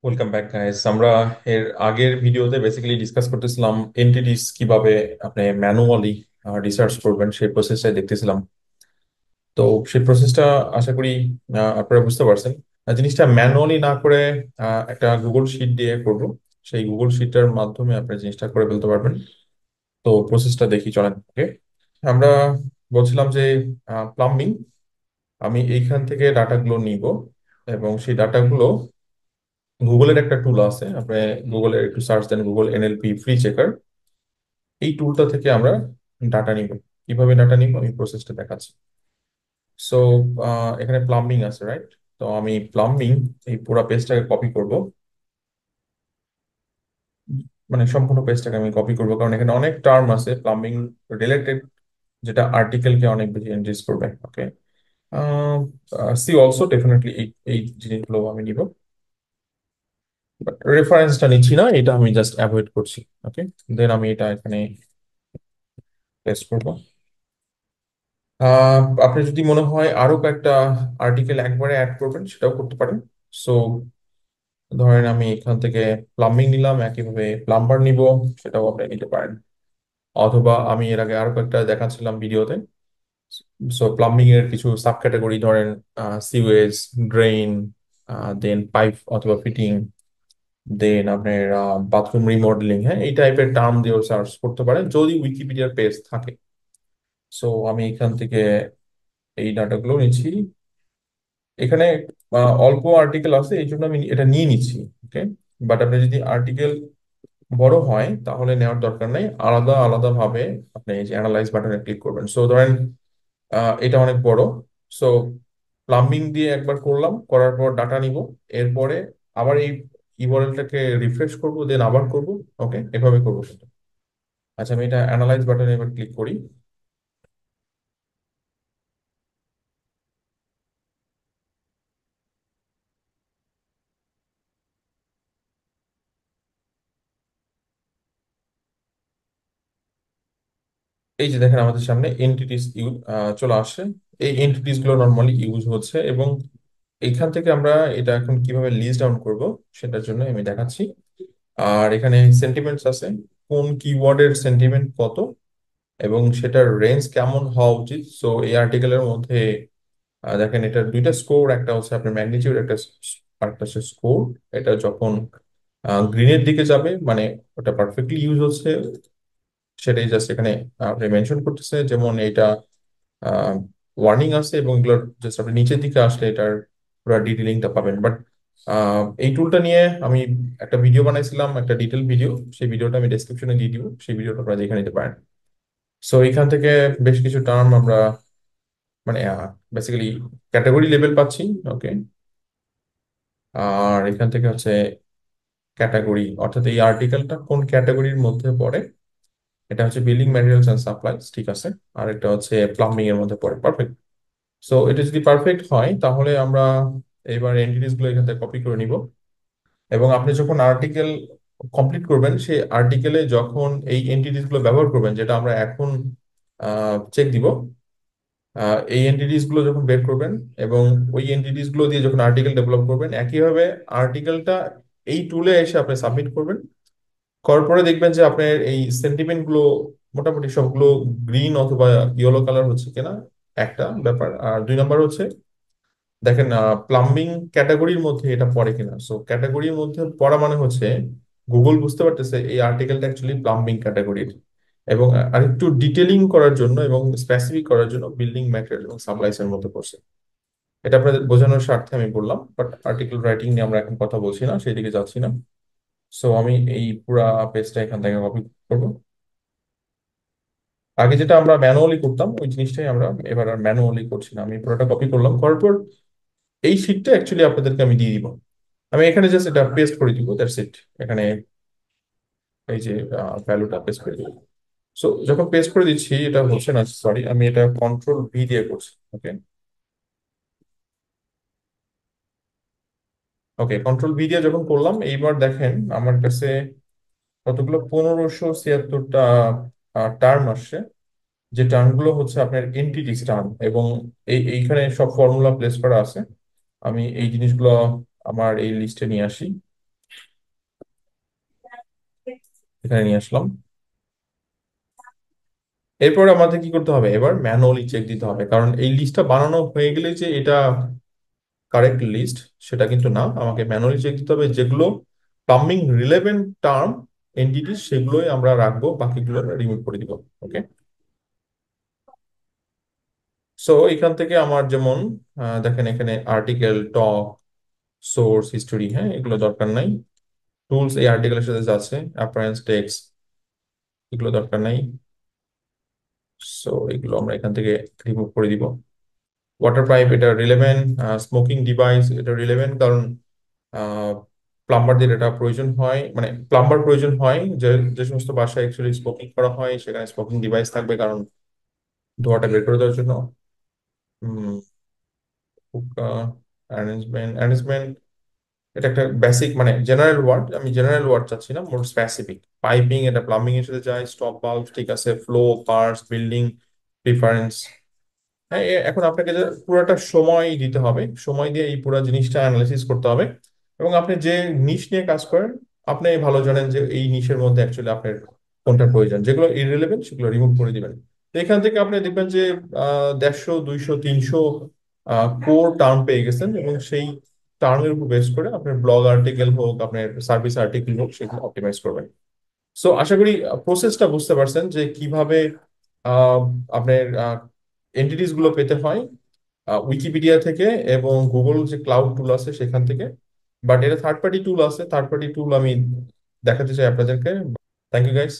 Welcome back guys. আমরা এর আগের ভিডিওতে বেসিক্যালি ডিসকাস করতেছিলাম এন্টিটিস কিভাবে আপনি ম্যানুয়ালি রিসার্চ করবেন সেই প্রসেসটাই দেখতেছিলাম। তো সেই প্রসেসটা আশা করি আপনারা বুঝতে পারছেন। জিনিসটা ম্যানুয়ালি না করে একটা গুগল শিট দিয়ে করব। সেই গুগল শিটটার মাধ্যমে আপনি জিনিসটা করে ফেলতে পারবেন। তো প্রসেসটা দেখি, চলেন। ওকে, আমরা বলছিলাম যে প্লাম্বিং, আমি এইখান থেকে ডাটাগুলো নিব এবং সেই ডাটাগুলো গুগলের একটা টুল আছে, আপনি গুগলে একটু সার্চ দেন, গুগল এনএলপি ফ্রি চেকার। এই টুলটা থেকে আমরা ডাটা নিব। কিভাবে ডাটা নিব আমি প্রসেসটা দেখাচ্ছি। সো এখানে প্লাম্বিং আছে, রাইট? তো আমি প্লাম্বিং এই পুরো পেজটাকে কপি করব, মানে সম্পূর্ণ পেজটাকে আমি কপি করব, কারণ এখানে অনেক টার্ম আছে প্লাম্বিং রিলেটেড, যেটা আর্টিকেলকে অনেক বেশি এনরিচ করবে। ওকে, সি অলসো ডেফিনেটলি এই এই জিনিসগুলো আমি নিব, বাট রেফারেন্সটা নিচ্ছি না, এটা আমি জাস্ট অ্যাভয়েড করছি। ওকে, দেন আমি এটা এখানে পেস্ট করব। আপনি যদি মনে হয় আরো কয়েকটা আর্টিকেল একবারে অ্যাড করবেন সেটাও করতে পারেন। সো ধরেন আমি এখান থেকে প্লাম্বিং নিলাম, একইভাবে প্লাম্বার নিব, সেটাও আপনি নিতে পারেন। অথবা আমি এর আগে আরো কয়েকটা দেখাচ্ছিলাম ভিডিওতে। সো প্লাম্বিং এর কিছু সাব ক্যাটাগরি, ধরেন সিওয়েজ, ড্রেইন, দেন পাইপ অথবা ফিটিং, দেন আপনার বাথরুম রিমডেলিং, হ্যাঁ, এই টাইপের টার্ম দিয়েও সার্চ করতে পারেন যদি উইকিপিডিয়ার পেজ থাকে। সো আমি এখান থেকে এই ডাটাগুলো নিচ্ছি। এখানে অল্প আর্টিকেল আছে, এই জন্য আমি এটা নিয়ে নিচ্ছি। ওকে, বাট আপনি যদি আর্টিকেল বড় হয় তাহলে নেওয়ার দরকার নেই, আলাদা আলাদা ভাবে আপনি এই যে অ্যানালাইজ বাটনে ক্লিক করবেন। সো ধরেন এটা অনেক বড়। সো প্লাম্বিং দিয়ে একবার করলাম, করার পর ডাটা নিব, এরপরে আবার এই ইউআরএলটাকে রিফ্রেশ করব, দেন আবার করব। ওকে, এভাবে করবো সেটা। আচ্ছা, আমি এটা অ্যানালাইজ বাটনে এবার ক্লিক করি। এই যে দেখেন আমাদের সামনে এন্টিটিস চলে আসে। এই এন্টিটিস গুলো নর্মালি ইউজ হচ্ছে, এবং এখান থেকে আমরা এটা এখন কিভাবে লিস্ট ডাউন করব সেটার জন্য আমি দেখাচ্ছি। আর এখানে সেন্টিমেন্টস আছে, কোন কিওয়ার্ডের সেন্টিমেন্ট কত এবং সেটার রেঞ্জ কেমন হওয়া উচিত। সো এই আর্টিকেলের মধ্যে দেখেন এটা দুইটা স্কোর, একটা হচ্ছে আপনার ম্যাগনিটিউড, আরেকটা হচ্ছে স্কোর। এটা যখন গ্রিনের দিকে যাবে মানে ওটা পারফেক্টলি ইউজ হচ্ছে, সেটাই জাস্ট এখানে আপনি মেনশন করতেছে। যেমন এটা ওয়ার্নিং আছে, এবং এগুলোর জাস্ট আপনি নিচের দিকে আসলে এটার পুরো ডিটেলিংটা পাবেন। বাট এই টুলটা নিয়ে আমি একটা ভিডিও বানাইছিলাম, একটা ডিটেল ভিডিও, সেই ভিডিওটা আমি ডেসক্রিপশনে দিয়ে দিব, সেই ভিডিওটা আপনারা দেখে নিতে পারেন। সো এখান থেকে বেশ কিছু টার্ম আমরা মানে বেসিক্যালি ক্যাটাগরি লেভেল পাচ্ছি। ওকে, আর এখান থেকে হচ্ছে ক্যাটাগরি, অর্থাৎ এই আর্টিকেলটা কোন ক্যাটাগরির মধ্যে পড়ে। এটা হচ্ছে বিল্ডিং ম্যাটেরিয়ালস এন্ড সাপ্লাইজ, ঠিক আছে। আর এটা হচ্ছে প্লাম্বিং এর মধ্যে পড়ে, পারফেক্ট। সো এটা যদি পারফেক্ট হয় তাহলে আমরা এবার এন্টিটিস গুলো এখান থেকে কপি করে নিব, এবং আপনি যখন আর্টিকেল কমপ্লিট করবেন সেই আর্টিকেলে যখন এই এন্টিটিস গুলো ব্যবহার করবেন, যেটা আমরা এখন চেক দিব, এই এন্টিটিস গুলো যখন বের করবেন এবং ওই এন্টিটিস গুলো দিয়ে যখন আর্টিকেল ডেভেলপ করবেন, একইভাবে আর্টিকেলটা এই টুলে এসে আপনি সাবমিট করবেন। করার পরে দেখবেন যে আপনার এই সেন্টিমেন্ট গুলো মোটামুটি সবগুলো গ্রিন অথবা ইয়েলো কালার হচ্ছে কিনা, একটা ব্যাপার। আর দুই নাম্বার হচ্ছে দেখেন প্লাম্বিং ক্যাটাগরির মধ্যে এটা পড়ে কিনা। সো ক্যাটাগরির মধ্যে পড়া মানে হচ্ছে গুগল বুঝতে পারতেছে এই আর্টিকেলটা অ্যাকচুয়ালি প্লাম্বিং ক্যাটাগরির, এবং আরেকটু ডিটেলিং করার জন্য এবং স্পেসিফিক করার জন্য বিল্ডিং ম্যাটেরিয়াল এবং সাপ্লাইস এর মধ্যে পড়ছে। এটা আপনাদের বোঝানোর স্বার্থে আমি বললাম, বাট আর্টিকেল রাইটিং নিয়ে আমরা এখন কথা বলছি না, সেই দিকে যাচ্ছি না। সো আমি এই পুরা পেজটা এখান থেকে কপি করবো। আগে যেটা আমরা ম্যানুয়ালি করতাম ওই জিনিসটাই আমরা এবার আর ম্যানুয়ালি করছি না, আমি পুরোটা কপি করলাম, করার পর এই শীটটা অ্যাকচুয়ালি আপনাদেরকে আমি দিয়ে দিব। আমি এখানে জাস্ট এটা পেস্ট করে দিব, দ্যাটস ইট। এখানে এই যে ভ্যালুটা পেস্ট করে দিব। সো যখন পেস্ট করে দিচ্ছি এটা হচ্ছে না, সরি, আমি এটা কন্ট্রোল ভি দিয়ে করছি। ওকে, ওকে, কন্ট্রোল ভি দিয়ে যখন করলাম, এইবার দেখেন আমার কাছে কতগুলো 1576টা টার্ম আসছে, যে টার্মগুলো হচ্ছে আপনার এন্টিটিস টার্ম, এবং এইখানে সব ফর্মুলা প্লেস করা আছে। আমি এই জিনিসগুলো আমার এই লিস্টে নিয়ে আসি। এখানে নিয়ে আসলাম। এরপরে আমাদের কি করতে হবে, এবার ম্যানুয়ালি চেক দিতে হবে, কারণ এই লিস্টটা বানানো হয়ে গেলে যে এটা কারেক্ট লিস্ট সেটা কিন্তু না। আমাকে ম্যানুয়ালি চেক দিতে হবে, যেগুলো প্লাম্বিং রিলেভেন্ট টার্ম এন্টিটিস সেগুলোই আমরা রাখবো, বাকিগুলো রিমুভ করে দিব। ওকে। সো এখান থেকে আমার যেমন দেখেন এখানে আর্টিকেল, টক, সোর্স, হিস্টোরি, হ্যাঁ এগুলো দরকার নাই। টুলস এই আর্টিকেলের সাথে যাচ্ছে, অ্যাপারেন্স, টেক্সট, এগুলো দরকার নাই। সো এগুলো আমরা এখান থেকে রিমুভ করে দিব। ওয়াটার পাইপ এটা রিলেভেন্ট, স্মোকিং ডিভাইস এটা রিলেভেন্ট, কারণ প্লাম্বারদের এটা প্রয়োজন হয়, মানে প্লাম্বার প্রয়োজন হয় যে যে সমস্ত বাসায় অ্যাকচুয়ালি স্মোকিং করা হয় সেখানে স্মোকিং ডিভাইস থাকবে, কারণ ধোঁয়াটা বের করে দেওয়ার জন্য। অ্যারেঞ্জমেন্ট, অ্যারেঞ্জমেন্ট এটা একটা বেসিক মানে জেনারেল ওয়ার্ড, আমি জেনারেল ওয়ার্ড চাচ্ছি না, মোর স্পেসিফিক। পাইপিং এটা প্লাম্বিং এর সাথে যায়, স্টপ বাল্ব ঠিক আছে, ফ্লো, পার্টস, বিল্ডিং প্রিফারেন্স। হ্যাঁ এখন আপনাকে যে পুরোটা সময় দিতে হবে, সময় দিয়ে এই পুরো জিনিসটা অ্যানালাইসিস করতে হবে। এবং আপনি যে নিশ নিয়ে কাজ করেন, আপনি ভালো জানেন যে এই নিশের মধ্যে অ্যাকচুয়ালি আপনার কোনটা প্রয়োজন, যেগুলো ইররিলেভেন্ট সেগুলো রিমুভ করে দিবেন। তো এখান থেকে আপনি দেখবেন যে 150, 200, 300 কোর টার্ম পেয়ে গেছেন, এবং সেই টার্মের উপর বেস করে আপনার ব্লগ আর্টিকেল হোক, আপনার সার্ভিস আর্টিকেল হোক, সেগুলো অপটিমাইজ করবেন। সো আশা করি প্রসেসটা বুঝতে পারছেন যে কিভাবে আহ, আপনার এন্টিটিস গুলো পেতে হয় উইকিপিডিয়া থেকে এবং গুগল যে ক্লাউড টুল আছে সেখান থেকে। বাট এটা থার্ড পার্টি টুল আছে, থার্ড পার্টি টুল আমি দেখাতে চাই আপনাদেরকে। Thank you guys.